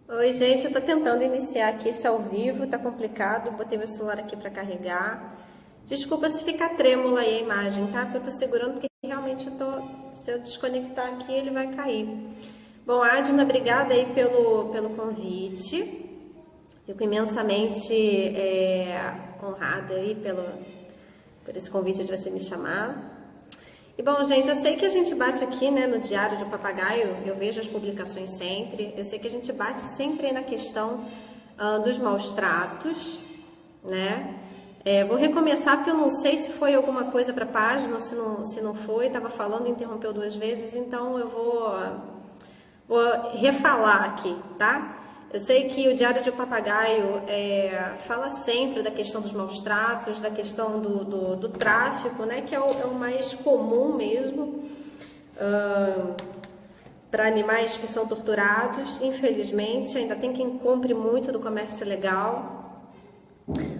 Oi, gente, eu tô tentando iniciar aqui esse ao vivo, tá complicado, botei meu celular aqui para carregar. Desculpa se ficar trêmula aí a imagem, tá? Porque eu tô segurando porque realmente se eu desconectar aqui ele vai cair. Bom, Adna, obrigada aí pelo convite. Fico imensamente honrada aí por esse convite de você me chamar. E bom, gente, eu sei que a gente bate aqui, né, no Diário de um Papagaio, eu vejo as publicações sempre, eu sei que a gente bate sempre na questão dos maus tratos, né? Vou recomeçar porque eu não sei se foi alguma coisa para a página, se não foi, estava falando e interrompeu 2 vezes, então eu vou refalar aqui, tá? Eu sei que o Diário de um Papagaio fala sempre da questão dos maus tratos, da questão do tráfico, né, que é o mais comum mesmo para animais que são torturados. Infelizmente, ainda tem quem compre muito do comércio legal.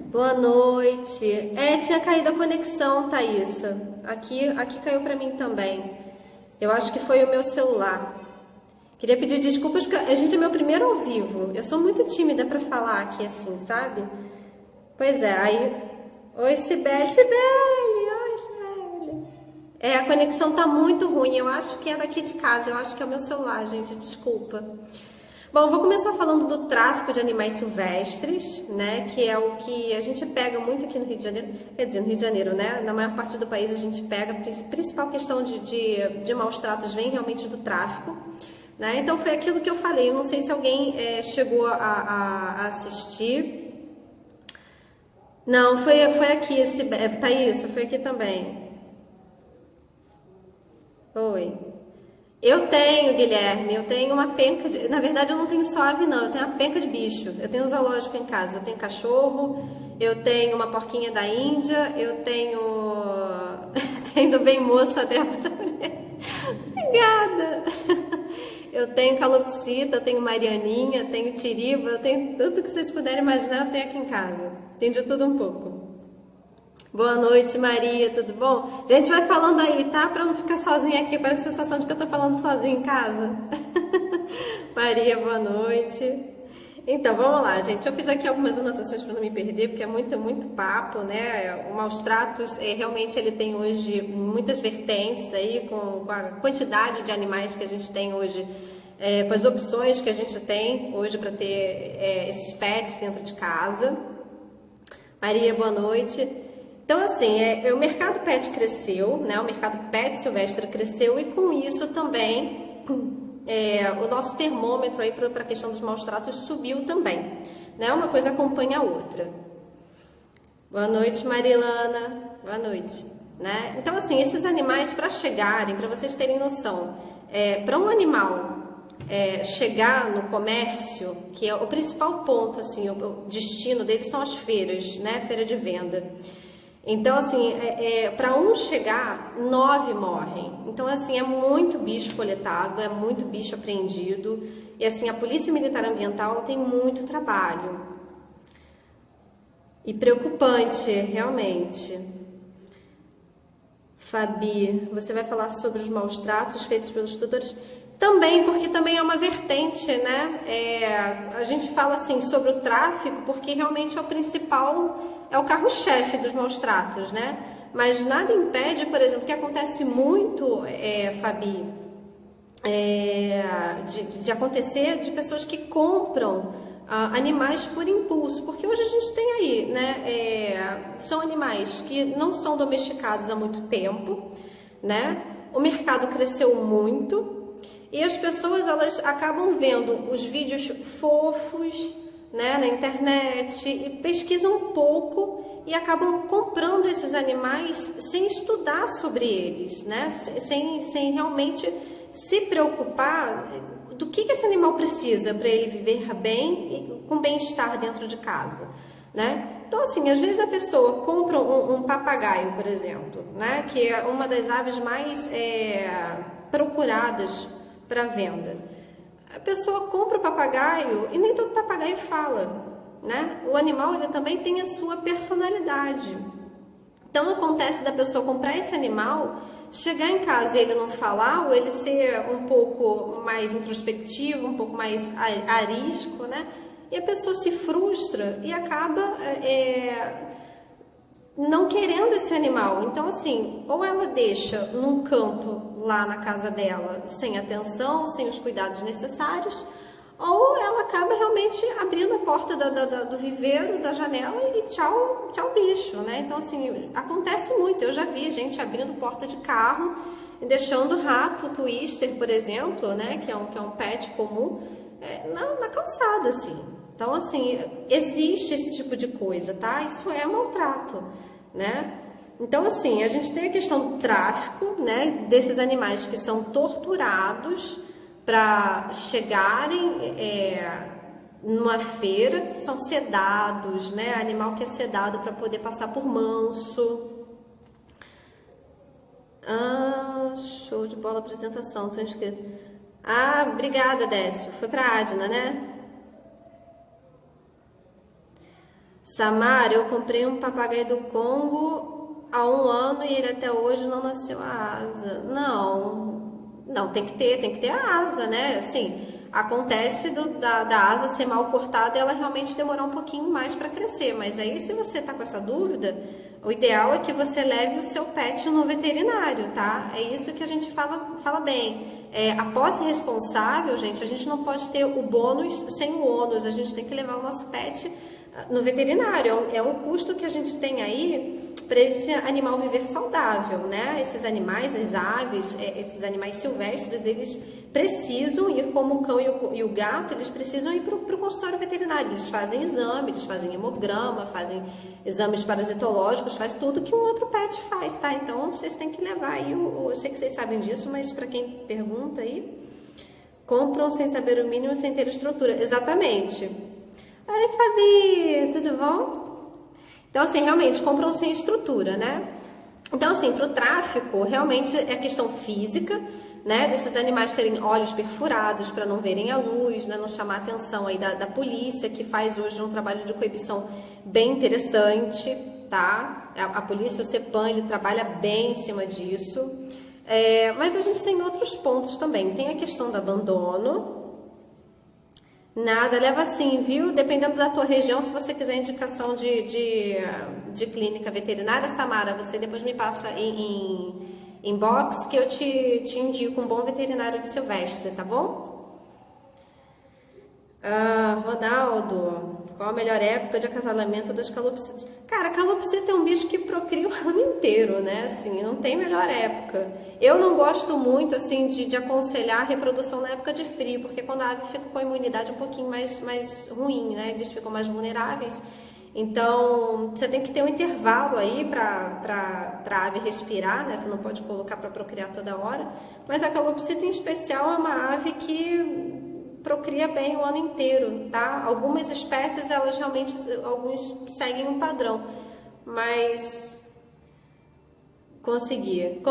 Boa noite. Tinha caído a conexão, Thaísa. Aqui caiu para mim também. Eu acho que foi o meu celular. Queria pedir desculpas porque a gente é meu primeiro ao vivo. Eu sou muito tímida para falar aqui assim, sabe? Pois é, aí... Oi, Cibele. Oi, Cibele. A conexão tá muito ruim. Eu acho que é daqui de casa. Eu acho que é o meu celular, gente. Desculpa. Bom, vou começar falando do tráfico de animais silvestres, né? Que é o que a gente pega muito aqui no Rio de Janeiro. Quer dizer, no Rio de Janeiro, né? Na maior parte do país a gente pega. A principal questão de maus tratos vem realmente do tráfico. Né? Então foi aquilo que eu falei, eu não sei se alguém chegou a assistir. Não, foi aqui, Thaís, foi aqui também. Oi. Eu tenho, Guilherme, eu tenho uma penca de... Na verdade eu não tenho só ave não, eu tenho uma penca de bicho. Eu tenho um zoológico em casa, eu tenho cachorro, eu tenho uma porquinha da Índia, eu tenho... tenho do bem moça dela também. Obrigada! Eu tenho calopsita, eu tenho marianinha, tenho tiriba, eu tenho tudo que vocês puderem imaginar, eu tenho aqui em casa. Tenho de tudo um pouco. Boa noite, Maria, tudo bom? Gente, vai falando aí, tá? Pra eu não ficar sozinha aqui com essa sensação de que eu tô falando sozinha em casa. Maria, boa noite. Então, vamos lá, gente. Eu fiz aqui algumas anotações para não me perder, porque é muito papo, né? O maus tratos, realmente, ele tem hoje muitas vertentes aí, com a quantidade de animais que a gente tem hoje, com as opções que a gente tem hoje para ter esses pets dentro de casa. Maria, boa noite. Então, assim, o mercado pet cresceu, né? O mercado pet silvestre cresceu e, com isso, também... o nosso termômetro aí para a questão dos maus tratos subiu também, né? Uma coisa acompanha a outra. Boa noite, Marilana. Boa noite, né? Então, assim, esses animais para chegarem, para vocês terem noção, para um animal chegar no comércio, que é o principal ponto, assim, o destino dele são as feiras, né? Feira de venda. Então, assim, para um chegar, 9 morrem. Então, assim, é muito bicho coletado, é muito bicho apreendido. E, assim, a Polícia Militar Ambiental ela tem muito trabalho. E preocupante, realmente. Fabi, você vai falar sobre os maus tratos feitos pelos tutores? Também, porque também é uma vertente, né? A gente fala, assim, sobre o tráfico, porque realmente é o principal... É o carro-chefe dos maus tratos, né? Mas nada impede, por exemplo, que acontece muito, Fabi, de acontecer de pessoas que compram animais por impulso, porque hoje a gente tem aí, né? São animais que não são domesticados há muito tempo, né? O mercado cresceu muito e as pessoas elas acabam vendo os vídeos fofos, né, na internet e pesquisam um pouco e acabam comprando esses animais sem estudar sobre eles, né, sem realmente se preocupar do que esse animal precisa para ele viver bem e com bem-estar dentro de casa, né? Então, assim, às vezes a pessoa compra um papagaio, por exemplo, né, que é uma das aves mais procuradas para venda. A pessoa compra o papagaio e nem todo papagaio fala, né? O animal ele também tem a sua personalidade. Então acontece da pessoa comprar esse animal, chegar em casa e ele não falar, ou ele ser um pouco mais introspectivo, um pouco mais arisco, né? E a pessoa se frustra e acaba não querendo esse animal. Então, assim, ou ela deixa num canto lá na casa dela, sem atenção, sem os cuidados necessários, ou ela acaba realmente abrindo a porta do viveiro, da janela e tchau, tchau bicho, né? Então, assim, acontece muito. Eu já vi gente abrindo porta de carro e deixando rato twister, por exemplo, né? Que é um pet comum, na calçada, assim. Então, assim, existe esse tipo de coisa, tá? Isso é maltrato, né? Então, assim, a gente tem a questão do tráfico, né? Desses animais que são torturados para chegarem numa feira, são sedados, né? Animal que é sedado para poder passar por manso. Show de bola, apresentação, tô inscrito. Obrigada, Décio. Foi para a Adna, né? Samara, eu comprei um papagaio do Congo há 1 ano e ele até hoje não nasceu a asa. Não, tem que ter a asa, né? Assim, acontece da asa ser mal cortada e ela realmente demorar um pouquinho mais para crescer. Mas aí, se você tá com essa dúvida, o ideal é que você leve o seu pet no veterinário, tá? É isso que a gente fala bem. A posse responsável, gente, a gente não pode ter o bônus sem o ônus. A gente tem que levar o nosso pet no veterinário. É um custo que a gente tem aí para esse animal viver saudável, né? Esses animais, as aves, esses animais silvestres, eles precisam ir, como o cão e o gato, eles precisam ir para o consultório veterinário. Eles fazem exame, eles fazem hemograma, fazem exames parasitológicos, faz tudo que um outro pet faz, tá? Então, vocês têm que levar aí, eu sei que vocês sabem disso, mas para quem pergunta aí, compram sem saber o mínimo, sem ter estrutura. Exatamente. Oi, Fabi, tudo bom? Então, assim, realmente, compram sem estrutura, né? Então, assim, para o tráfico, realmente é questão física, né? Desses animais terem olhos perfurados para não verem a luz, né? Não chamar a atenção aí da polícia, que faz hoje um trabalho de coibição bem interessante, tá? A polícia, o CEPAM, ele trabalha bem em cima disso. Mas a gente tem outros pontos também. Tem a questão do abandono. Nada, leva assim, viu? Dependendo da tua região, se você quiser indicação de clínica veterinária, Samara, você depois me passa em inbox que eu te indico um bom veterinário de silvestre, tá bom? Ronaldo, qual a melhor época de acasalamento das calopsitas? Cara, a calopsita é um bicho que procria o ano inteiro, né? Assim, não tem melhor época. Eu não gosto muito, assim, de aconselhar a reprodução na época de frio, porque quando a ave fica com a imunidade um pouquinho mais ruim, né? Eles ficam mais vulneráveis. Então, você tem que ter um intervalo aí para a ave respirar, né? Você não pode colocar para procriar toda hora. Mas a calopsita, em especial, é uma ave que procria bem o ano inteiro, tá? Algumas espécies, elas realmente, alguns seguem um padrão, mas consegui,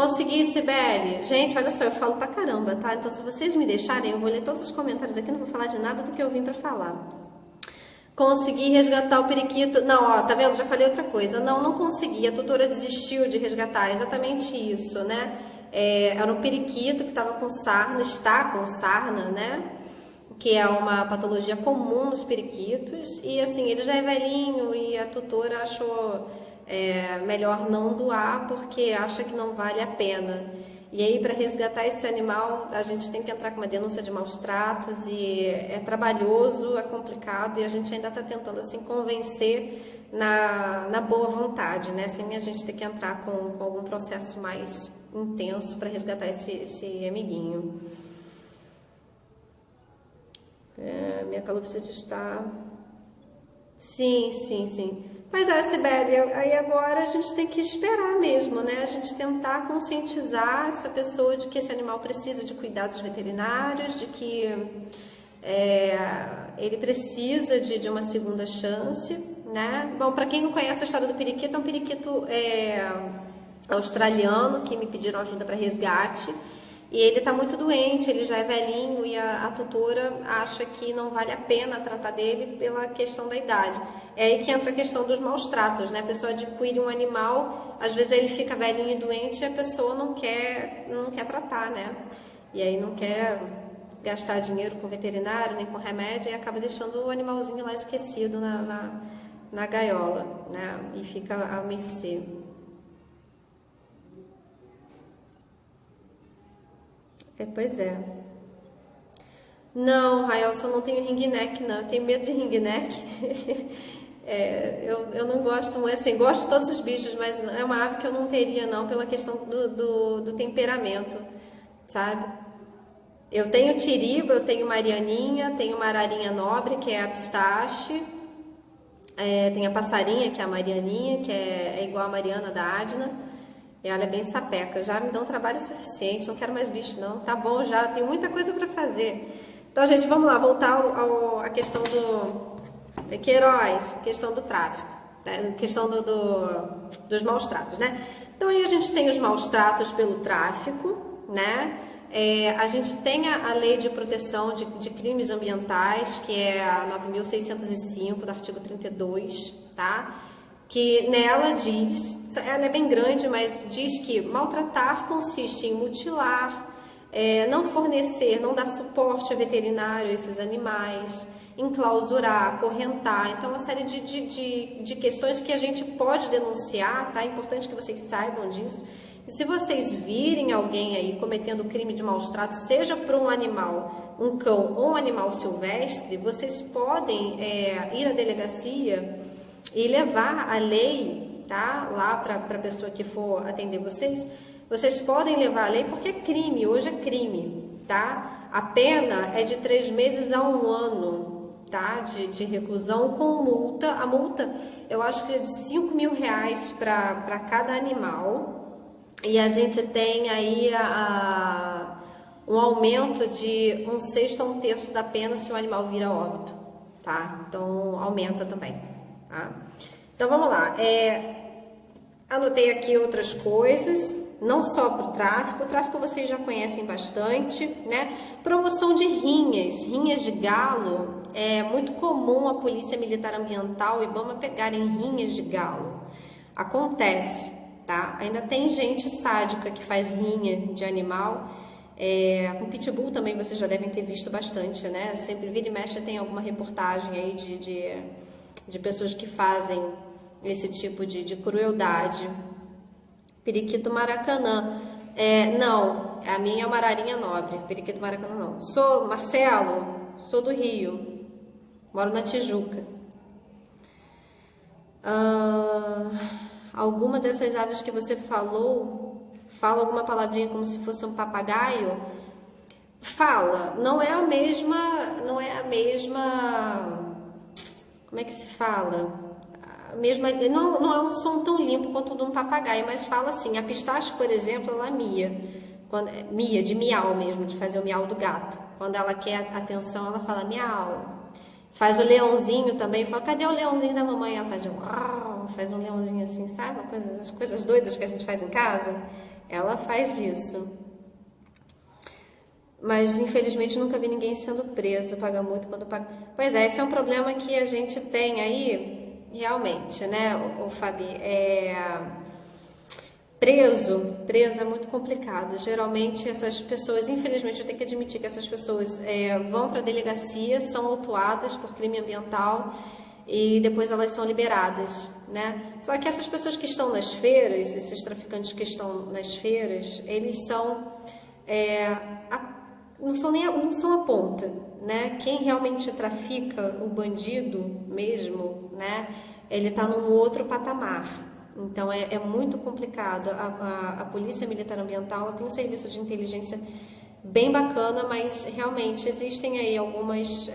Sibeli. Gente, olha só, eu falo pra caramba, tá? Então, se vocês me deixarem, eu vou ler todos os comentários aqui, não vou falar de nada do que eu vim pra falar. Consegui resgatar o periquito. Não, ó, tá vendo? Já falei outra coisa. Não consegui. A tutora desistiu de resgatar. Exatamente isso, né? Era um periquito que estava com sarna, está com sarna, né? Que é uma patologia comum nos periquitos. E assim, ele já é velhinho e a tutora achou melhor não doar porque acha que não vale a pena. E aí, para resgatar esse animal, a gente tem que entrar com uma denúncia de maus tratos e é trabalhoso, é complicado e a gente ainda está tentando assim convencer na boa vontade, né? Sem a gente ter que entrar com algum processo mais intenso para resgatar esse amiguinho. Minha calopsita está... Sim. Mas Sibeli, aí agora a gente tem que esperar mesmo, né? A gente tentar conscientizar essa pessoa de que esse animal precisa de cuidados veterinários, de que ele precisa de uma segunda chance, né? Bom, para quem não conhece a história do periquito, é um periquito australiano que me pediram ajuda para resgate. e ele está muito doente, ele já é velhinho e a tutora acha que não vale a pena tratar dele pela questão da idade. É aí que entra a questão dos maus tratos, né? A pessoa adquire um animal, às vezes ele fica velhinho e doente e a pessoa não quer tratar, né? E aí não quer gastar dinheiro com veterinário, nem com remédio, e acaba deixando o animalzinho lá esquecido na gaiola, né? E fica à mercê. Pois é. Não, Raelson, eu não tenho ring-neck, não. Eu tenho medo de ring-neck. Eu não gosto, assim, gosto de todos os bichos, mas é uma ave que eu não teria, não, pela questão do temperamento, sabe? Eu tenho tiriba, eu tenho marianinha, tenho uma ararinha nobre, que é a pistache, tem a passarinha, que é a marianinha, que é igual a Mariana da Adna. Ela é bem sapeca, já me dão trabalho suficiente, não quero mais bicho não, tá bom já, tenho muita coisa para fazer. Então, gente, vamos lá, voltar à questão do Queiroz, questão do tráfico, né? Questão dos maus tratos, né? Então, aí a gente tem os maus tratos pelo tráfico, né? A gente tem a Lei de Proteção de Crimes Ambientais, que é a 9.605, do artigo 32, tá? Que nela diz, ela é bem grande, mas diz que maltratar consiste em mutilar, não fornecer, não dar suporte veterinário a esses animais, enclausurar, acorrentar. Então, uma série de questões que a gente pode denunciar, tá? É importante que vocês saibam disso. E se vocês virem alguém aí cometendo crime de maus tratos, seja por um animal, um cão ou um animal silvestre, vocês podem ir à delegacia e levar a lei, tá? Lá para a pessoa que for atender vocês. Vocês podem levar a lei porque é crime, hoje é crime, tá? A pena é de 3 meses a 1 ano, tá? De reclusão com multa. A multa, eu acho que é de R$5.000 para cada animal. E a gente tem aí um aumento de 1/6 a 1/3 da pena se o animal vira óbito, tá? Então, aumenta também, tá? Então, vamos lá. Anotei aqui outras coisas, não só para o tráfico vocês já conhecem bastante, né? Promoção de rinhas de galo, é muito comum a Polícia Militar Ambiental e IBAMA pegarem rinhas de galo, acontece, tá? Ainda tem gente sádica que faz rinha de animal, com pitbull também vocês já devem ter visto bastante, né? Sempre vira e mexe tem alguma reportagem aí de pessoas que fazem esse tipo de crueldade. Periquito Maracanã. Não, a minha é uma ararinha nobre. Periquito Maracanã não. Sou Marcelo, sou do Rio. Moro na Tijuca. Alguma dessas aves que você falou, fala alguma palavrinha como se fosse um papagaio? Fala, não é a mesma, como é que se fala? Não é um som tão limpo quanto o de um papagaio, mas fala assim. A pistache, por exemplo, ela mia. Mia, de miau mesmo, de fazer o miau do gato. Quando ela quer atenção, ela fala miau. Faz o leãozinho também, fala, cadê o leãozinho da mamãe? Ela faz um leãozinho assim, sabe? As coisas doidas que a gente faz em casa. Ela faz isso. Mas, infelizmente, nunca vi ninguém sendo preso, paga multa quando paga. Pois é, esse é um problema que a gente tem aí. Realmente, né, o Fabi, preso é muito complicado. Geralmente essas pessoas, infelizmente eu tenho que admitir que essas pessoas vão para a delegacia, são autuadas por crime ambiental e depois elas são liberadas, né? Só que essas pessoas que estão nas feiras, esses traficantes que estão nas feiras, eles são não são a ponta, né? Quem realmente trafica, o bandido mesmo, né? Ele está num outro patamar. Então é muito complicado. A Polícia Militar Ambiental ela tem um serviço de inteligência bem bacana, mas realmente existem aí alguns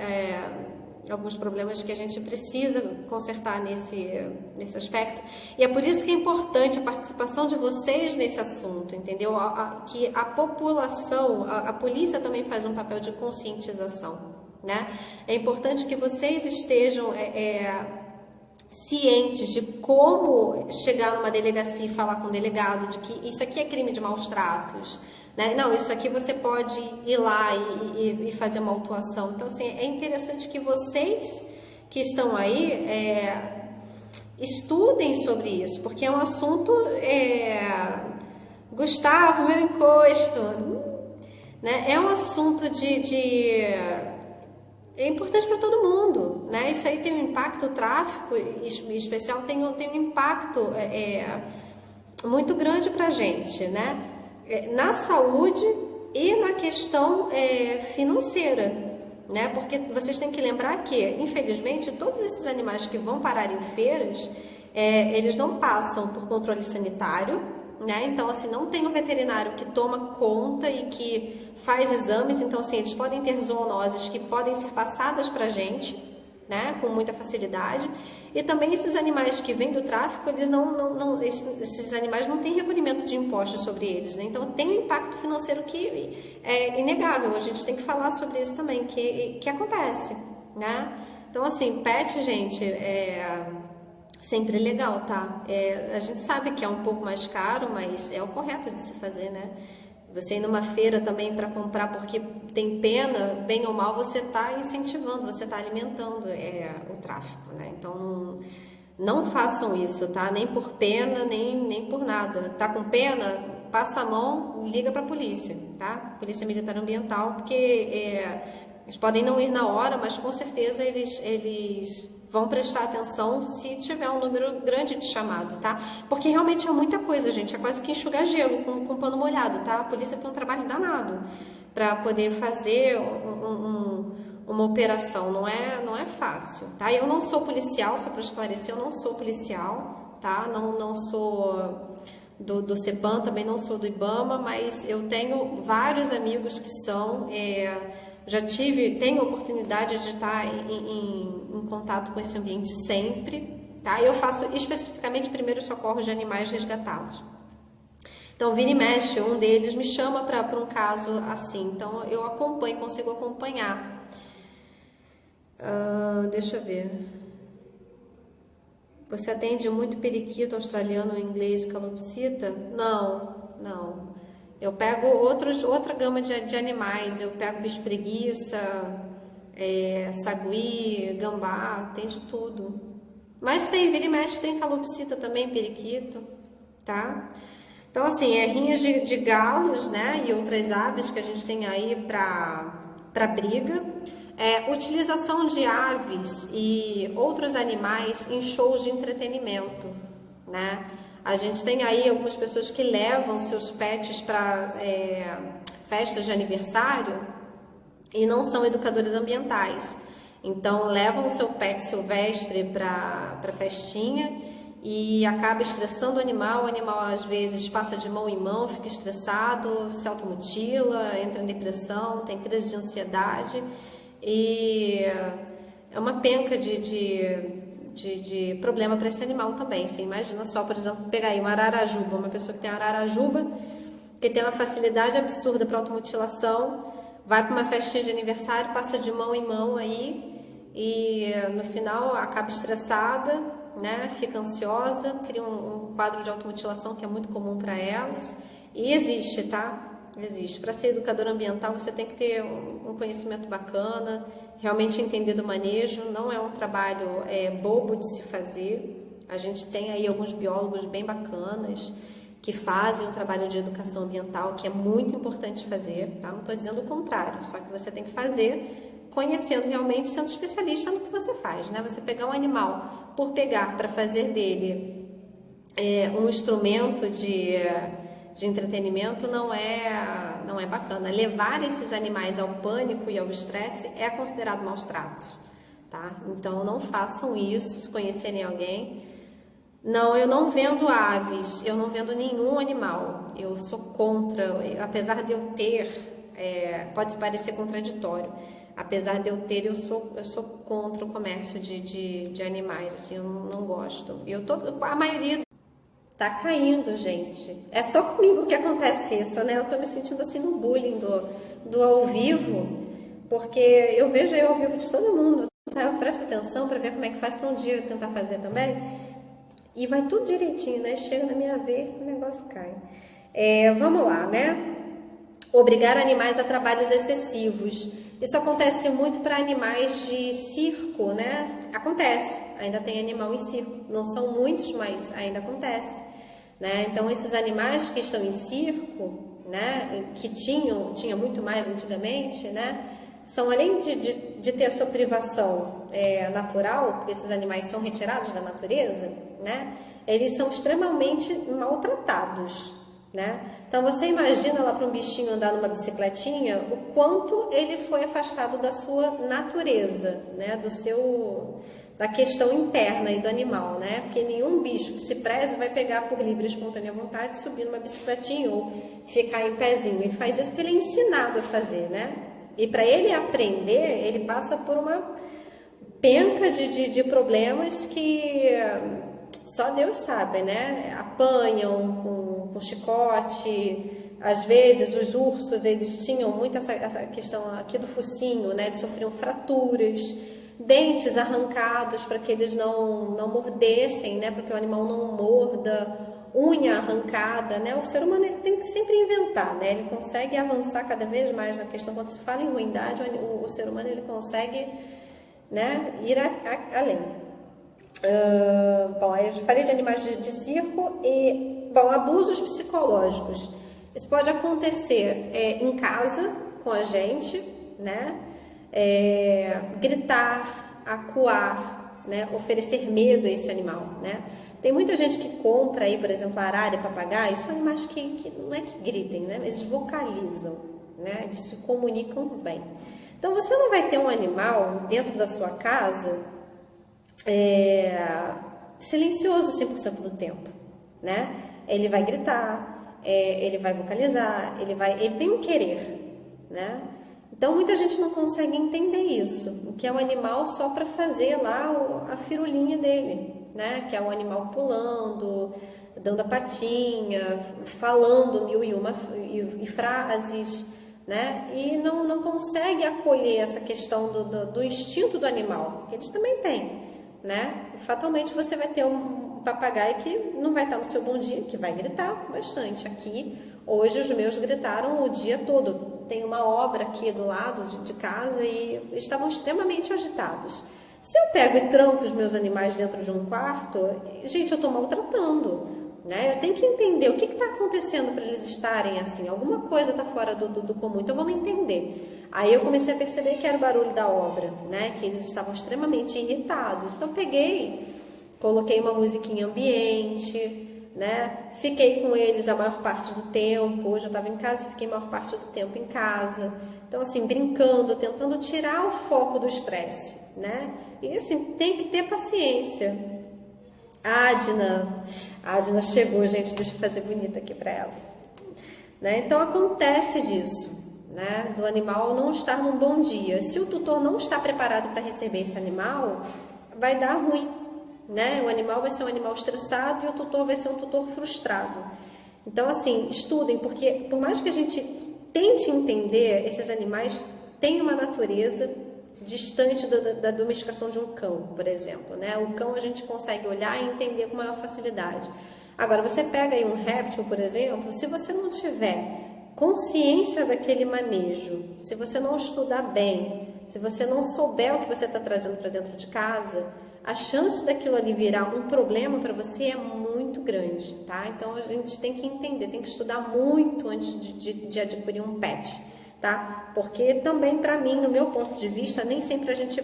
problemas que a gente precisa consertar nesse aspecto. E é por isso que é importante a participação de vocês nesse assunto, entendeu? Que a população, a polícia também faz um papel de conscientização, né? É importante que vocês estejam cientes de como chegar numa delegacia e falar com o delegado de que isso aqui é crime de maus tratos, né? Não, isso aqui você pode ir lá e fazer uma autuação. Então, assim, é interessante que vocês que estão aí estudem sobre isso, porque é um assunto... Gustavo, meu encosto, né? É um assunto é importante para todo mundo, né? Isso aí tem um impacto, o tráfico em especial tem um impacto muito grande para a gente, né? Na saúde e na questão financeira, né? Porque vocês têm que lembrar que, infelizmente, todos esses animais que vão parar em feiras, eles não passam por controle sanitário, né? Então, assim, não tem um veterinário que toma conta e que faz exames. Então, assim, eles podem ter zoonoses que podem ser passadas para a gente, né? Com muita facilidade. E também esses animais que vêm do tráfico, eles esses animais não têm recolhimento de impostos sobre eles, né? Então, tem um impacto financeiro que é inegável. A gente tem que falar sobre isso também, que acontece, né? Então, assim, pet, gente, sempre legal, tá? A gente sabe que é um pouco mais caro, mas é o correto de se fazer, né? Você ir numa feira também para comprar porque tem pena, bem ou mal, você está incentivando, você está alimentando o tráfico, né? Então, não façam isso, tá? Nem por pena, nem por nada. Tá com pena? Passa a mão, liga para a polícia, tá? Polícia Militar Ambiental, porque eles podem não ir na hora, mas com certeza eles vão prestar atenção se tiver um número grande de chamado, tá? Porque realmente é muita coisa, gente. É quase que enxugar gelo com pano molhado, tá? A polícia tem um trabalho danado para poder fazer uma operação. Não é fácil, tá? Eu não sou policial, só para esclarecer, eu não sou policial, tá? Não sou do CEPAM, também não sou do IBAMA, mas eu tenho vários amigos que são... tenho a oportunidade de estar em contato com esse ambiente sempre, tá? Eu faço especificamente primeiros socorros de animais resgatados. Então, vira e mexe, um deles me chama para um caso assim, então eu acompanho, consigo acompanhar. Deixa eu ver. Você atende muito periquito australiano, inglês, calopsita? Não. Eu pego outra gama de animais, eu pego bicho preguiça, sagui, gambá, tem de tudo. Mas vira e mexe, tem calopsita também, periquito, tá? Então, assim, rinhas de galos, né, e outras aves que a gente tem aí para briga. Utilização de aves e outros animais em shows de entretenimento, né? A gente tem aí algumas pessoas que levam seus pets para festas de aniversário e não são educadores ambientais. Então, levam o seu pet silvestre para festinha e acaba estressando o animal às vezes passa de mão em mão, fica estressado, se automutila, entra em depressão, tem crise de ansiedade e é uma penca de problema para esse animal também. Você imagina só, por exemplo, pegar aí uma ararajuba, uma pessoa que tem ararajuba, que tem uma facilidade absurda para automutilação, vai para uma festinha de aniversário, passa de mão em mão aí e no final acaba estressada, né? Fica ansiosa, cria um quadro de automutilação que é muito comum para elas e existe, tá? Existe. Para ser educador ambiental você tem que ter um conhecimento bacana, realmente entender do manejo, não é um trabalho bobo de se fazer. A gente tem aí alguns biólogos bem bacanas que fazem um trabalho de educação ambiental que é muito importante fazer, tá? Não estou dizendo o contrário, só que você tem que fazer conhecendo realmente, sendo especialista no que você faz, né? Você pegar um animal por pegar para fazer dele um instrumento de entretenimento não é bacana. Levar esses animais ao pânico e ao estresse é considerado maus tratos, tá? Então não façam isso, se conhecerem alguém. Não, eu não vendo aves, eu não vendo nenhum animal. Eu sou contra, apesar de eu ter, pode parecer contraditório, apesar de eu ter, eu sou contra o comércio de animais, assim, eu não gosto. A maioria tá caindo, gente. É só comigo que acontece isso, né? Eu tô me sentindo assim no bullying do ao vivo, porque eu vejo aí ao vivo de todo mundo, tá? Eu presto atenção para ver como é que faz para um dia eu tentar fazer também. E vai tudo direitinho, né? Chega na minha vez, o negócio cai. Vamos lá, né? obrigar animais a trabalhos excessivos. Isso acontece muito para animais de circo, né? Acontece, ainda tem animal em circo. Não são muitos, mas ainda acontece, né? Então, esses animais que estão em circo, né? Que tinha muito mais antigamente, né? São, além de ter a sua privação natural, porque esses animais são retirados da natureza, né? Eles são extremamente maltratados, né? Então você imagina lá para um bichinho andar numa bicicletinha, o quanto ele foi afastado da sua natureza, né? Da questão interna aí do animal, né? Porque nenhum bicho que se preze vai pegar por livre e espontânea vontade, subir numa bicicletinha ou ficar em pezinho. Ele faz isso porque ele é ensinado a fazer, né? E para ele aprender, ele passa por uma penca de problemas que só Deus sabe, né? Apanham com chicote. Às vezes os ursos, eles tinham muito essa questão aqui do focinho, né? Eles sofriam fraturas, dentes arrancados para que eles não mordessem, né? Para que o animal não morda, unha arrancada, né? O ser humano, ele tem que sempre inventar, né? Ele consegue avançar cada vez mais na questão. Quando se fala em ruindade, o ser humano, ele consegue, né, ir além. Bom, eu falei de animais de circo e, bom, abusos psicológicos. Isso pode acontecer em casa com a gente, né? Gritar, acuar, né? Oferecer medo a esse animal, né? Tem muita gente que compra aí, por exemplo, arara e papagaio. São animais que não é que gritem, né? Eles vocalizam, né? Eles se comunicam bem. Então, você não vai ter um animal dentro da sua casa silencioso 100% do tempo, né? Ele vai gritar, ele vai vocalizar, ele tem um querer, né? Então, muita gente não consegue entender isso, o que é um animal só para fazer lá a firulinha dele, né? Que é um animal pulando, dando a patinha, falando mil e uma frases, né? E não consegue acolher essa questão do instinto do animal, que eles também têm, né? Fatalmente você vai ter um papagaio que não vai estar no seu bom dia, que vai gritar bastante. Aqui, hoje, os meus gritaram o dia todo. Tem uma obra aqui do lado de casa e estavam extremamente agitados. Se eu pego e tranco os meus animais dentro de um quarto, gente, eu estou maltratando, né? Eu tenho que entender o que está acontecendo para eles estarem assim. Alguma coisa está fora do comum, então vamos entender. Aí eu comecei a perceber que era o barulho da obra, né? Que eles estavam extremamente irritados. Então eu peguei, coloquei uma musiquinha ambiente, né? Fiquei com eles a maior parte do tempo. Hoje eu estava em casa e fiquei a maior parte do tempo em casa. Então, assim, brincando, tentando tirar o foco do estresse, né? E, assim, tem que ter paciência. A Adna chegou, gente, deixa eu fazer bonita aqui para ela. Né? Então, acontece disso, né? Do animal não estar num bom dia. Se o tutor não está preparado para receber esse animal, vai dar ruim, né? O animal vai ser um animal estressado e o tutor vai ser um tutor frustrado. Então, assim, estudem, porque por mais que a gente tente entender, esses animais têm uma natureza distante da domesticação de um cão, por exemplo, né? O cão a gente consegue olhar e entender com maior facilidade. Agora, você pega aí um réptil, por exemplo, se você não tiver consciência daquele manejo, se você não estudar bem, se você não souber o que você está trazendo para dentro de casa, a chance daquilo ali virar um problema para você é muito grande, tá? Então, a gente tem que entender, tem que estudar muito antes de adquirir um pet, tá? Porque também, para mim, no meu ponto de vista, nem sempre a gente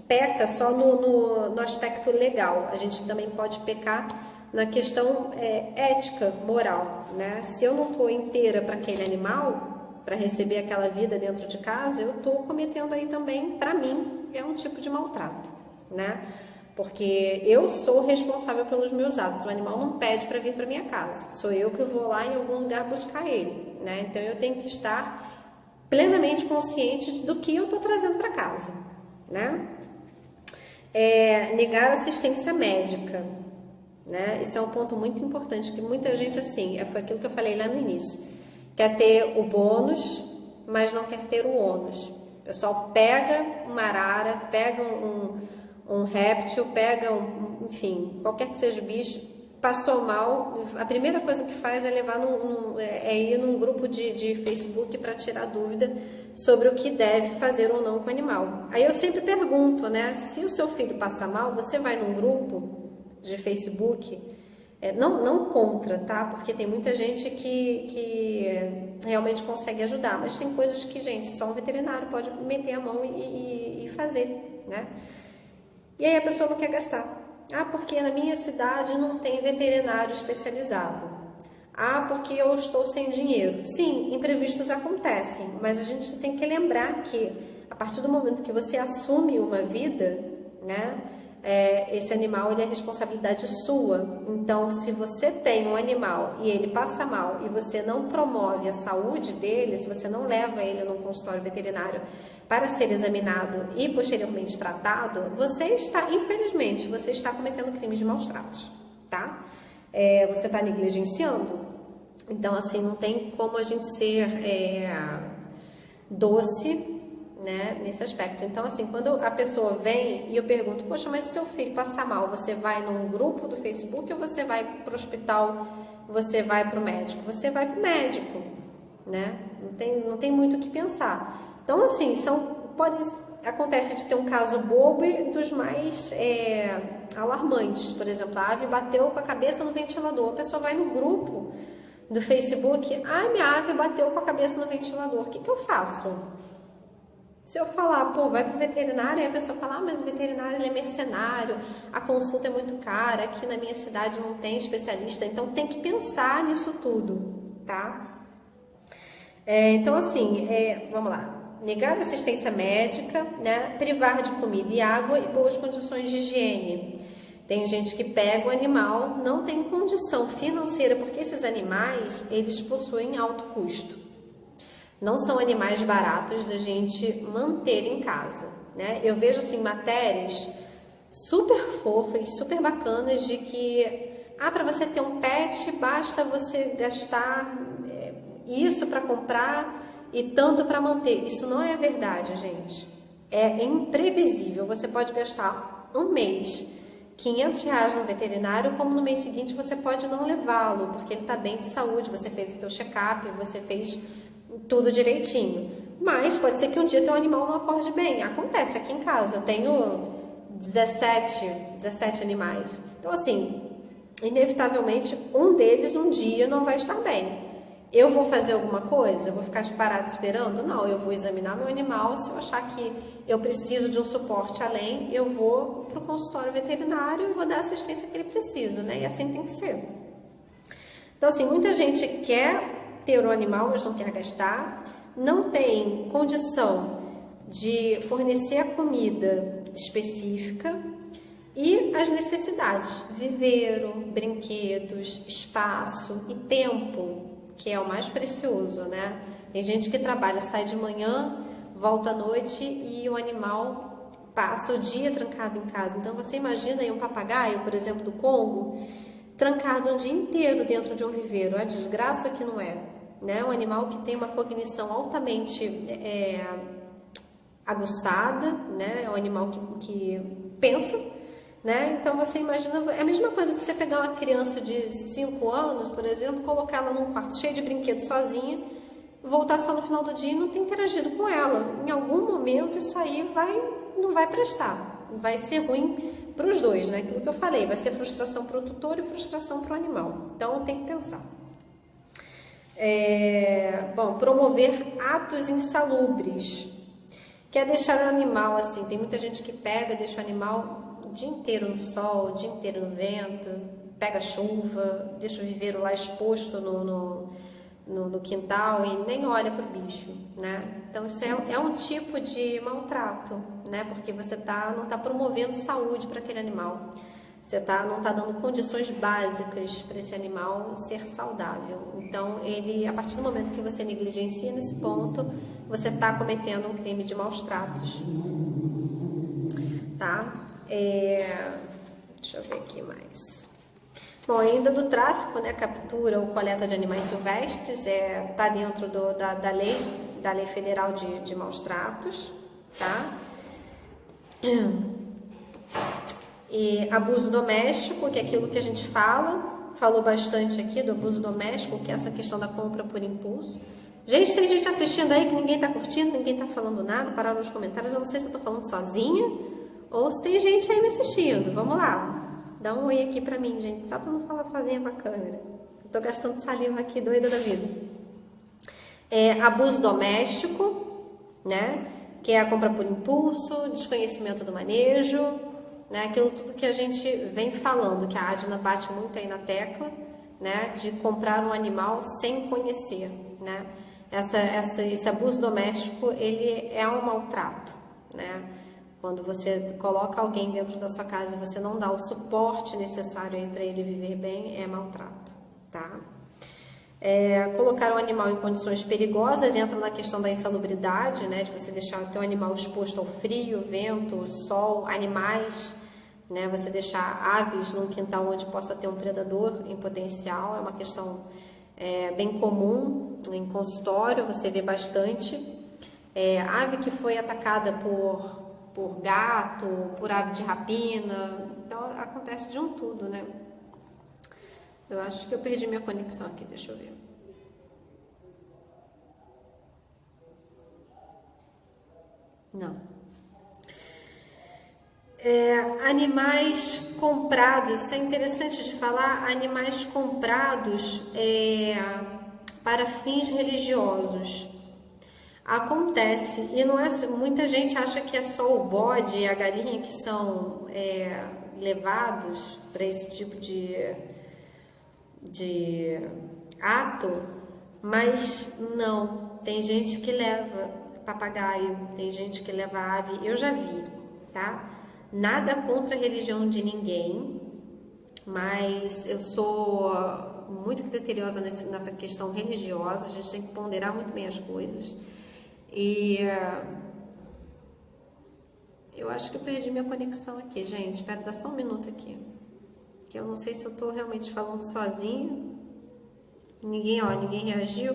peca só no aspecto legal. A gente também pode pecar na questão ética, moral, né? Se eu não estou inteira para aquele animal, para receber aquela vida dentro de casa, eu estou cometendo aí também, para mim, é um tipo de maltrato, né? Porque eu sou responsável pelos meus atos. O animal não pede para vir para minha casa. Sou eu que vou lá em algum lugar buscar ele, né? Então eu tenho que estar plenamente consciente do que eu estou trazendo para casa, né? Negar assistência médica, né? Isso é um ponto muito importante, que muita gente, assim, foi aquilo que eu falei lá no início, quer ter o bônus, mas não quer ter o ônus. O pessoal pega uma arara, pega um réptil, pega enfim, qualquer que seja o bicho, passou mal, a primeira coisa que faz é levar ir num grupo de Facebook para tirar dúvida sobre o que deve fazer ou não com o animal. Aí eu sempre pergunto, né, se o seu filho passa mal, você vai num grupo de Facebook, não contra, tá? Porque tem muita gente que realmente consegue ajudar, mas tem coisas que, gente, só um veterinário pode meter a mão e fazer, né? E aí a pessoa não quer gastar. Ah, porque na minha cidade não tem veterinário especializado. Ah, porque eu estou sem dinheiro. Sim, imprevistos acontecem, mas a gente tem que lembrar que a partir do momento que você assume uma vida, né, esse animal ele é responsabilidade sua. Então, se você tem um animal e ele passa mal e você não promove a saúde dele, se você não leva ele no consultório veterinário para ser examinado e posteriormente tratado, você está, infelizmente, você está cometendo crimes de maus tratos, tá? Você está negligenciando. Então, assim, não tem como a gente ser doce, né, nesse aspecto. Então, assim, quando a pessoa vem e eu pergunto, poxa, mas se seu filho passar mal, você vai num grupo do Facebook ou você vai para o hospital, você vai para o médico? Você vai para o médico, né? Não tem muito o que pensar. Então, assim, acontece de ter um caso bobo e dos mais alarmantes. Por exemplo, a ave bateu com a cabeça no ventilador. A pessoa vai no grupo do Facebook, minha ave bateu com a cabeça no ventilador. O que eu faço? Se eu falar, pô, vai pro veterinário, aí a pessoa fala, mas o veterinário ele é mercenário, a consulta é muito cara, aqui na minha cidade não tem especialista, então tem que pensar nisso tudo, tá? Então, assim, vamos lá. Negar assistência médica, né? Privar de comida e água e boas condições de higiene. Tem gente que pega o animal, não tem condição financeira, porque esses animais, eles possuem alto custo. Não são animais baratos da gente manter em casa, né? Eu vejo, assim, matérias super fofas, super bacanas de que, para você ter um pet, basta você gastar isso para comprar e tanto para manter. Isso não é verdade, gente. É imprevisível. Você pode gastar um mês R$500 no veterinário, como no mês seguinte você pode não levá-lo, porque ele está bem de saúde, você fez o seu check-up, você fez tudo direitinho. Mas pode ser que um dia teu animal não acorde bem. Acontece aqui em casa. Eu tenho 17 animais. Então, assim, inevitavelmente, um deles um dia não vai estar bem. Eu vou fazer alguma coisa? Eu vou ficar parada esperando? Não, eu vou examinar meu animal. Se eu achar que eu preciso de um suporte além, eu vou para o consultório veterinário e vou dar a assistência que ele precisa, né? E assim tem que ser. Então, assim, muita gente quer ter um animal, mas não quer gastar, não tem condição de fornecer a comida específica e as necessidades, viveiro, brinquedos, espaço e tempo, que é o mais precioso, né? Tem gente que trabalha, sai de manhã, volta à noite e o animal passa o dia trancado em casa. Então você imagina aí um papagaio, por exemplo, do Congo, trancado o dia inteiro dentro de um viveiro. A desgraça que não é, né? Um animal que tem uma cognição altamente aguçada, né? É um animal que pensa, né? Então você imagina, é a mesma coisa que você pegar uma criança de 5 anos, por exemplo, colocar ela num quarto cheio de brinquedos sozinha, voltar só no final do dia e não ter interagido com ela. Em algum momento isso aí não vai prestar, vai ser ruim para os dois, né? Aquilo que eu falei, vai ser frustração para o tutor e frustração para o animal. Então tem que pensar. Bom, promover atos insalubres. Quer deixar o animal assim, tem muita gente que pega, deixa o animal o dia inteiro no sol, o dia inteiro no vento, pega chuva, deixa o viveiro lá exposto no quintal e nem olha para o bicho, né? Então isso é um tipo de maltrato, né? Porque você não está promovendo saúde para aquele animal. Você não está dando condições básicas para esse animal ser saudável. Então, a partir do momento que você negligencia nesse ponto, você está cometendo um crime de maus tratos. Tá? Deixa eu ver aqui mais. Bom, ainda do tráfico, né, captura ou coleta de animais silvestres, tá dentro da lei federal de maus tratos, tá? E abuso doméstico, que é aquilo que a gente falou bastante aqui do abuso doméstico, que é essa questão da compra por impulso. Gente, tem gente assistindo aí que ninguém tá curtindo, ninguém tá falando nada, pararam nos comentários, eu não sei se eu tô falando sozinha ou se tem gente aí me assistindo. Vamos lá, dá um oi aqui pra mim, gente, só pra não falar sozinha com a câmera. Eu tô gastando saliva aqui, doida da vida. Abuso doméstico, né? Que é a compra por impulso, desconhecimento do manejo, né? Aquilo tudo que a gente vem falando, que a Adna bate muito aí na tecla, né? De comprar um animal sem conhecer, né? Esse abuso doméstico, ele é um maltrato, né? Quando você coloca alguém dentro da sua casa e você não dá o suporte necessário para ele viver bem, é maltrato, tá? Colocar o animal em condições perigosas entra na questão da insalubridade, né? De você deixar o teu animal exposto ao frio, vento, sol, animais, né? Você deixar aves num quintal onde possa ter um predador em potencial, é uma questão bem comum em consultório, você vê bastante. Ave que foi atacada por gato, por ave de rapina, então acontece de um tudo, né? Eu acho que eu perdi minha conexão aqui, deixa eu ver. Não. Animais comprados, isso é interessante de falar, animais comprados para fins religiosos. Acontece, e não é, muita gente acha que é só o bode e a galinha que são levados para esse tipo de ato, mas não, tem gente que leva papagaio, tem gente que leva ave, eu já vi, tá? Nada contra a religião de ninguém, mas eu sou muito criteriosa nessa questão religiosa, a gente tem que ponderar muito bem as coisas. E eu acho que eu perdi minha conexão aqui, gente. Espera, dá só um minuto aqui, que eu não sei se eu tô realmente falando sozinho. Ninguém reagiu.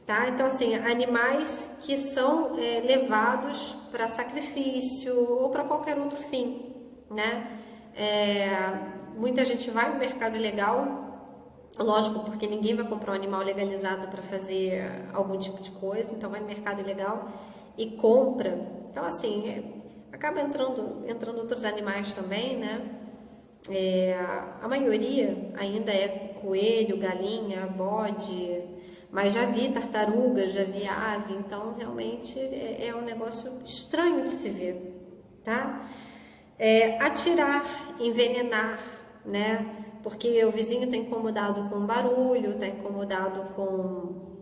Tá? Então, assim, animais que são levados para sacrifício ou para qualquer outro fim, né? Muita gente vai no mercado ilegal, lógico, porque ninguém vai comprar um animal legalizado para fazer algum tipo de coisa, então vai no mercado ilegal e compra. Então, assim, acaba entrando outros animais também, né? A maioria ainda é coelho, galinha, bode, mas já vi tartaruga, já vi ave, então realmente é um negócio estranho de se ver, tá? Atirar, envenenar, né? Porque o vizinho está incomodado com o barulho, está incomodado com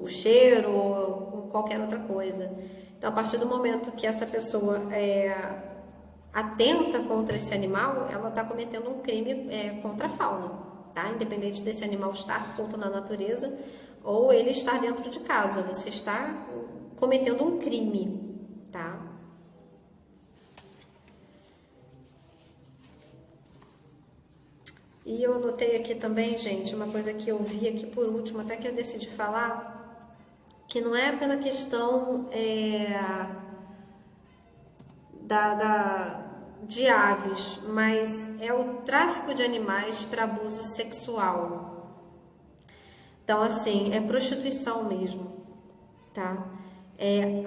o cheiro, ou com qualquer outra coisa. Então, a partir do momento que essa pessoa atenta contra esse animal, ela está cometendo um crime contra a fauna, tá? Independente desse animal estar solto na natureza ou ele estar dentro de casa, você está cometendo um crime, tá? E eu anotei aqui também, gente, uma coisa que eu vi aqui por último, até que eu decidi falar, que não é pela questão de aves, mas é o tráfico de animais para abuso sexual. Então, assim, é prostituição mesmo, tá?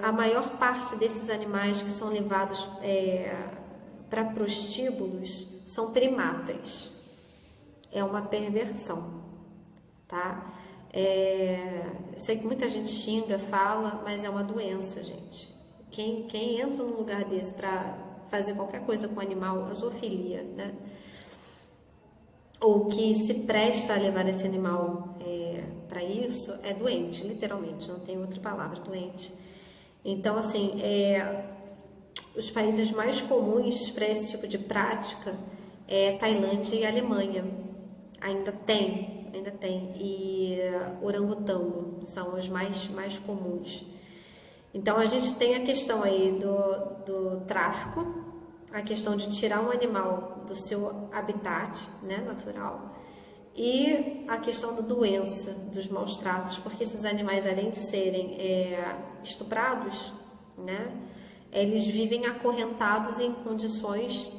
A maior parte desses animais que são levados para prostíbulos são primatas. É uma perversão, tá? Eu sei que muita gente xinga, fala, mas é uma doença, gente. Quem entra num lugar desse para fazer qualquer coisa com o animal, a zoofilia, né? Ou que se presta a levar esse animal para isso, é doente, literalmente, não tem outra palavra, doente. Então, assim, os países mais comuns para esse tipo de prática é Tailândia e Alemanha. Ainda tem. E orangotango são os mais comuns. Então, a gente tem a questão aí do tráfico, a questão de tirar um animal do seu habitat, né, natural, e a questão da doença, dos maus tratos, porque esses animais, além de serem estuprados, né, eles vivem acorrentados em condições,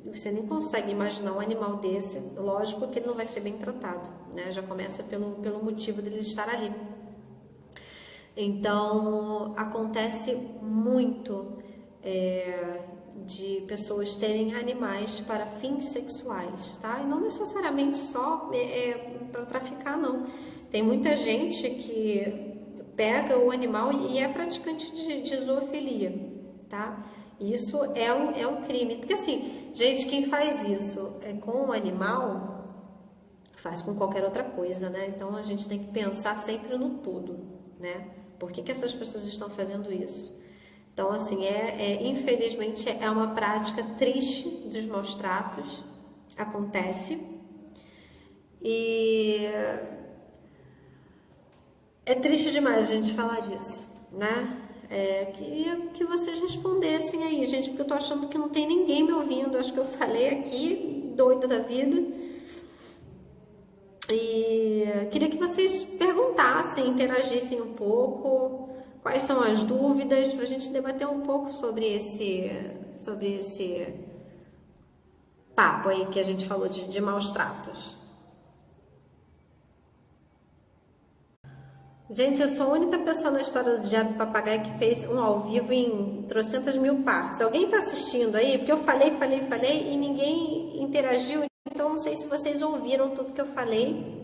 você nem consegue imaginar um animal desse, lógico que ele não vai ser bem tratado, né? Já começa pelo motivo dele estar ali. Então, acontece muito de pessoas terem animais para fins sexuais, tá? E não necessariamente só para traficar, não. Tem muita gente que pega o animal e é praticante de zoofilia, tá? Isso é um crime. Porque assim, gente, quem faz isso com o animal, faz com qualquer outra coisa, né? Então a gente tem que pensar sempre no todo, né? Por que essas pessoas estão fazendo isso? Então, assim, infelizmente é uma prática triste dos maus tratos, acontece, e é triste demais a gente falar disso, né? Queria que vocês respondessem aí, gente, porque eu tô achando que não tem ninguém me ouvindo, acho que eu falei aqui, doida da vida, e queria que vocês perguntassem, interagissem um pouco. Quais são as dúvidas, para a gente debater um pouco sobre esse papo aí que a gente falou de maus tratos. Gente, eu sou a única pessoa na história do Diário do Papagaio que fez um ao vivo em trocentas mil partes. Alguém está assistindo aí? Porque eu falei e ninguém interagiu, então não sei se vocês ouviram tudo que eu falei.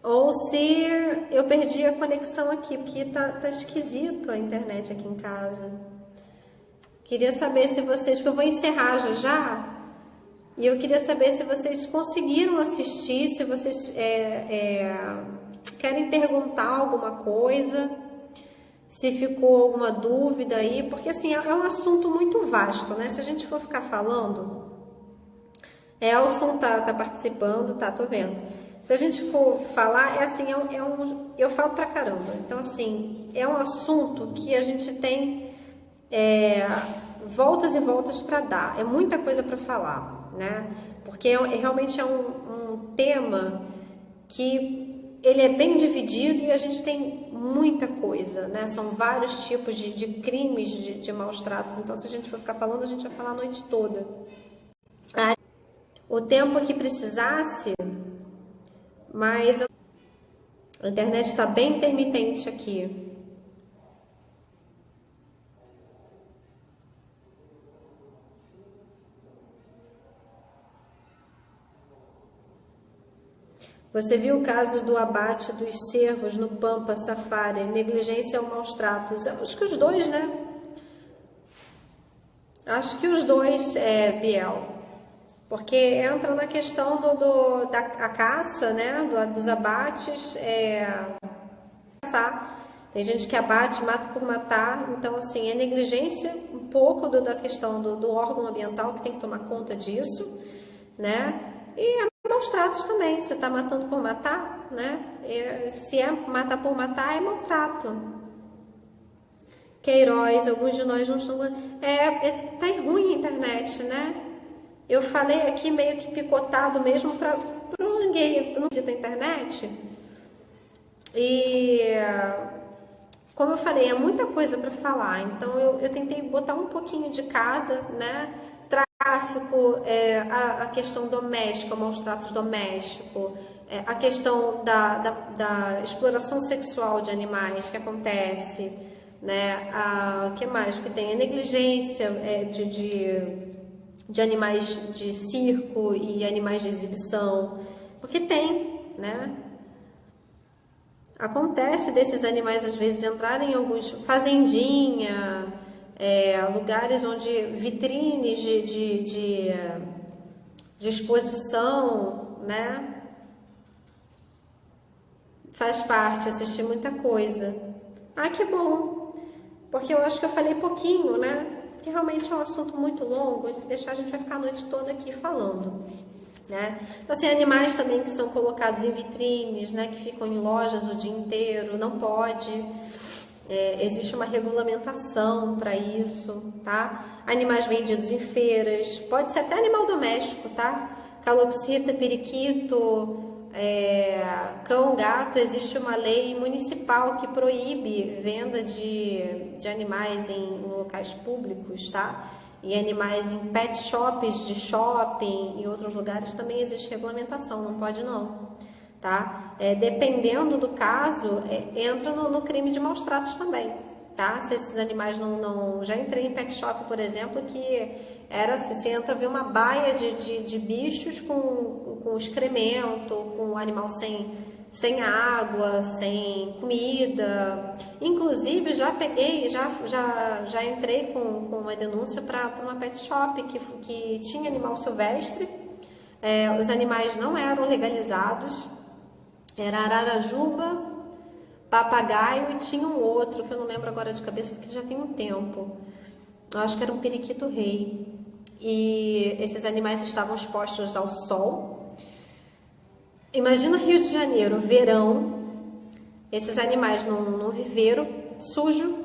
Ou se eu perdi a conexão aqui, porque tá esquisito a internet aqui em casa. Queria saber se vocês, porque eu vou encerrar já, e eu queria saber se vocês conseguiram assistir, se vocês querem perguntar alguma coisa, se ficou alguma dúvida aí, porque assim, é um assunto muito vasto, né? Se a gente for ficar falando, Elson tá participando, tô vendo. Se a gente for falar, eu falo pra caramba. Então, assim, é um assunto que a gente tem voltas e voltas para dar. É muita coisa para falar, né? Porque realmente é um tema que ele é bem dividido e a gente tem muita coisa, né? São vários tipos de crimes, de maus tratos. Então, se a gente for ficar falando, a gente vai falar a noite toda. O tempo que precisasse... Mas a internet está bem intermitente aqui. Você viu o caso do abate dos cervos no Pampa Safari, negligência ou maus tratos? Acho que os dois, né? Acho que os dois, Biel. Porque entra na questão da caça, né, dos abates, caçar. Tem gente que abate, mata por matar, então assim, é negligência um pouco da questão do órgão ambiental que tem que tomar conta disso, né, e maus tratos também, você está matando por matar, né, se matar por matar é maltrato. Queiroz, alguns de nós não estão... tá ruim a internet, né? Eu falei aqui meio que picotado mesmo para ninguém não visita a internet. E como eu falei, é muita coisa para falar. Então eu tentei botar um pouquinho de cada, né? Tráfico, a questão doméstica, maus tratos domésticos, a questão da exploração sexual de animais que acontece, né? O que mais que tem? A negligência de animais de circo e animais de exibição, porque tem, né? Acontece desses animais às vezes entrarem em alguns fazendinha, lugares onde vitrines de exposição, né? Faz parte, assistir muita coisa. Que bom, porque eu acho que eu falei pouquinho, né? Que realmente é um assunto muito longo, e se deixar a gente vai ficar a noite toda aqui falando, né? Então, assim, animais também que são colocados em vitrines, né, que ficam em lojas o dia inteiro, não pode, existe uma regulamentação para isso, tá? Animais vendidos em feiras, pode ser até animal doméstico, tá? Calopsita, periquito, cão, gato, existe uma lei municipal que proíbe venda de animais em locais públicos, tá? E animais em pet shops de shopping e outros lugares também existe regulamentação, não pode não, tá? Dependendo do caso, entra no crime de maus tratos também, tá? Se esses animais não... Já entrei em pet shop, por exemplo, que era assim, você entra ver uma baia de bichos com excremento, com o animal sem água, sem comida. Inclusive, já peguei, já entrei com uma denúncia para uma pet shop que tinha animal silvestre. Os animais não eram legalizados. Era ararajuba, papagaio e tinha um outro, que eu não lembro agora de cabeça, porque já tem um tempo. Eu acho que era um periquito rei. E esses animais estavam expostos ao sol. Imagina Rio de Janeiro, verão, esses animais num viveiro sujo,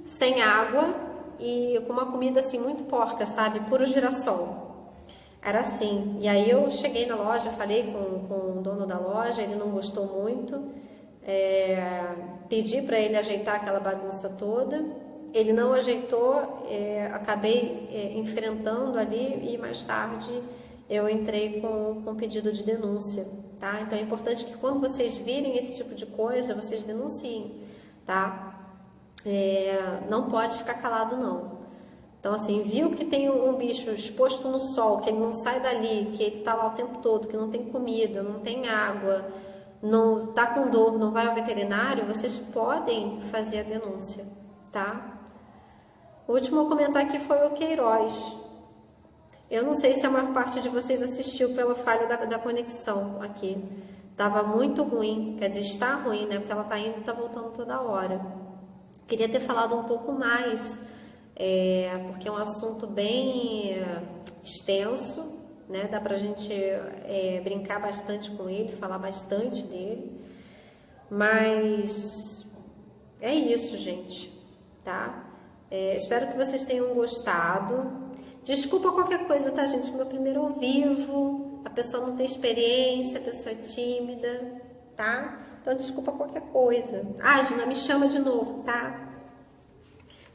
sem água e com uma comida assim muito porca, sabe? Puro girassol. Era assim. E aí eu cheguei na loja, falei com o dono da loja, ele não gostou muito. Pedi para ele ajeitar aquela bagunça toda. Ele não ajeitou, acabei enfrentando ali e mais tarde eu entrei com pedido de denúncia, tá? Então é importante que quando vocês virem esse tipo de coisa, vocês denunciem, tá? Não pode ficar calado não. Então assim, viu que tem um bicho exposto no sol, que ele não sai dali, que ele tá lá o tempo todo, que não tem comida, não tem água, não tá com dor, não vai ao veterinário, vocês podem fazer a denúncia, tá? O último a comentar aqui foi o Queiroz. Eu não sei se a maior parte de vocês assistiu pela falha da conexão aqui. Tava muito ruim, quer dizer, está ruim, né? Porque ela tá indo e tá voltando toda hora. Queria ter falado um pouco mais, porque é um assunto bem extenso, né? Dá pra gente brincar bastante com ele, falar bastante dele. Mas é isso, gente, tá? Espero que vocês tenham gostado. Desculpa qualquer coisa, tá, gente? Meu primeiro ao vivo, a pessoa não tem experiência, a pessoa é tímida, tá? Então, desculpa qualquer coisa. Adna, me chama de novo, tá?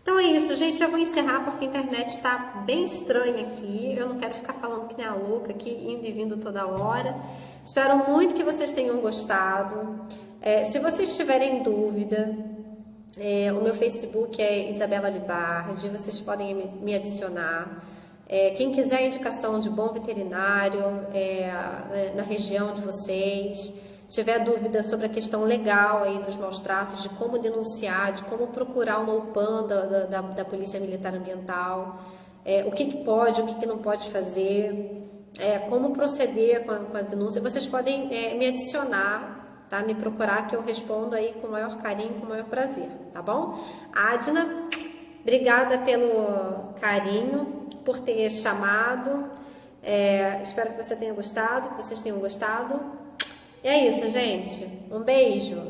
Então é isso, gente. Eu vou encerrar porque a internet tá bem estranha aqui. Eu não quero ficar falando que nem a louca aqui, indo e vindo toda hora. Espero muito que vocês tenham gostado. Se vocês tiverem dúvida, o meu Facebook é Isabela Libardi, vocês podem me adicionar. Quem quiser indicação de bom veterinário na região de vocês, tiver dúvida sobre a questão legal aí dos maus tratos, de como denunciar, de como procurar uma UPAM da Polícia Militar Ambiental, o que pode, o que não pode fazer, como proceder com a denúncia, vocês podem me adicionar, tá? Me procurar que eu respondo aí com o maior carinho, com o maior prazer, tá bom? Adna, obrigada pelo carinho, por ter chamado. Espero que você tenha gostado, que vocês tenham gostado. E é isso, gente. Um beijo.